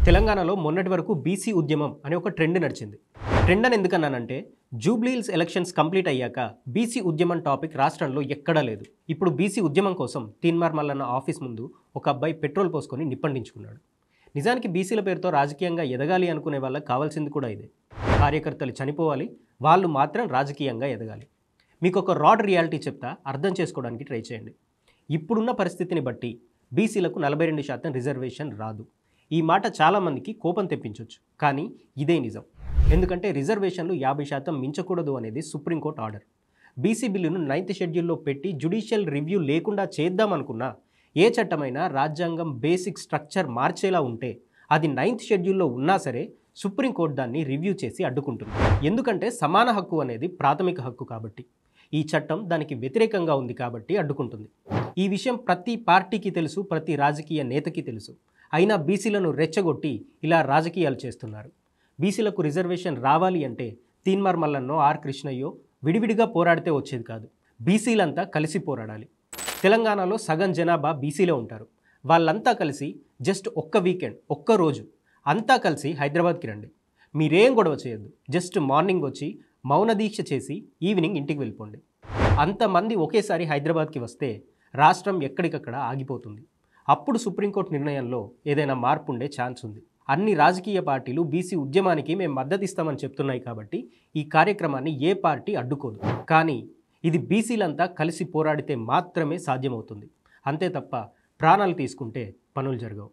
తెలంగాణలో మొన్నటి వరకు బీసీ ఉద్యమం అనే ఒక ట్రెండ్ నడిచింది. ట్రెండ్ అని ఎందుకన్నానంటే జూబ్లీహిల్స్ ఎలక్షన్స్ కంప్లీట్ అయ్యాక బీసీ ఉద్యమం టాపిక్ రాష్ట్రంలో ఎక్కడా లేదు. ఇప్పుడు బీసీ ఉద్యమం కోసం తీన్మార్ మల్లన్న ఆఫీస్ ముందు ఒక అబ్బాయి పెట్రోల్ పోసుకొని నిప్పండించుకున్నాడు. నిజానికి బీసీల పేరుతో రాజకీయంగా ఎదగాలి అనుకునే వాళ్ళకి కావాల్సింది కూడా ఇదే. కార్యకర్తలు చనిపోవాలి, వాళ్ళు మాత్రం రాజకీయంగా ఎదగాలి. మీకు ఒక రాడ్ రియాలిటీ చెప్తా, అర్థం చేసుకోవడానికి ట్రై చేయండి. ఇప్పుడున్న పరిస్థితిని బట్టి బీసీలకు 42% రిజర్వేషన్ రాదు. ఈ మాట చాలామందికి కోపం తెప్పించవచ్చు, కానీ ఇదే నిజం. ఎందుకంటే రిజర్వేషన్లు 50% మించకూడదు అనేది సుప్రీంకోర్టు ఆర్డర్. బీసీ బిల్లును 9th షెడ్యూల్లో పెట్టి జ్యుడిషియల్ రివ్యూ లేకుండా చేద్దామనుకున్నా ఏ చట్టమైనా రాజ్యాంగం బేసిక్ స్ట్రక్చర్ మార్చేలా ఉంటే అది 9th షెడ్యూల్లో ఉన్నా సరే సుప్రీంకోర్టు దాన్ని రివ్యూ చేసి అడ్డుకుంటుంది. ఎందుకంటే సమాన హక్కు అనేది ప్రాథమిక హక్కు కాబట్టి. ఈ చట్టం దానికి వ్యతిరేకంగా ఉంది కాబట్టి అడ్డుకుంటుంది. ఈ విషయం ప్రతి పార్టీకి తెలుసు, ప్రతి రాజకీయ నేతకి తెలుసు. అయినా బీసీలను రెచ్చగొట్టి ఇలా రాజకీయాలు చేస్తున్నారు. బీసీలకు రిజర్వేషన్ రావాలి అంటే తీన్మార్ మల్లన్నో ఆర్ కృష్ణయ్యో విడివిడిగా పోరాడితే వచ్చేది కాదు. బీసీలంతా కలిసి పోరాడాలి. తెలంగాణలో సగం జనాభా బీసీలో ఉంటారు. వాళ్ళంతా కలిసి జస్ట్ ఒక్క వీకెండ్, ఒక్క రోజు అంతా కలిసి హైదరాబాద్కి రండి. మీరేం గొడవ చేయొద్దు. జస్ట్ మార్నింగ్ వచ్చి మౌన దీక్ష చేసి ఈవినింగ్ ఇంటికి వెళ్ళిపోండి. అంతమంది ఒకేసారి హైదరాబాద్కి వస్తే రాష్ట్రం ఎక్కడికక్కడ ఆగిపోతుంది. అప్పుడు సుప్రీంకోర్టు నిర్ణయంలో ఏదైనా మార్పు ఉండే ఛాన్స్ ఉంది. అన్ని రాజకీయ పార్టీలు బీసీ ఉద్యమానికి మేము మద్దతు ఇస్తామని చెప్తున్నాయి కాబట్టి ఈ కార్యక్రమాన్ని ఏ పార్టీ అడ్డుకోదు. కానీ ఇది బీసీలంతా కలిసి పోరాడితే మాత్రమే సాధ్యమవుతుంది. అంతే తప్ప ప్రాణాలు తీసుకుంటే పనులు జరగవు.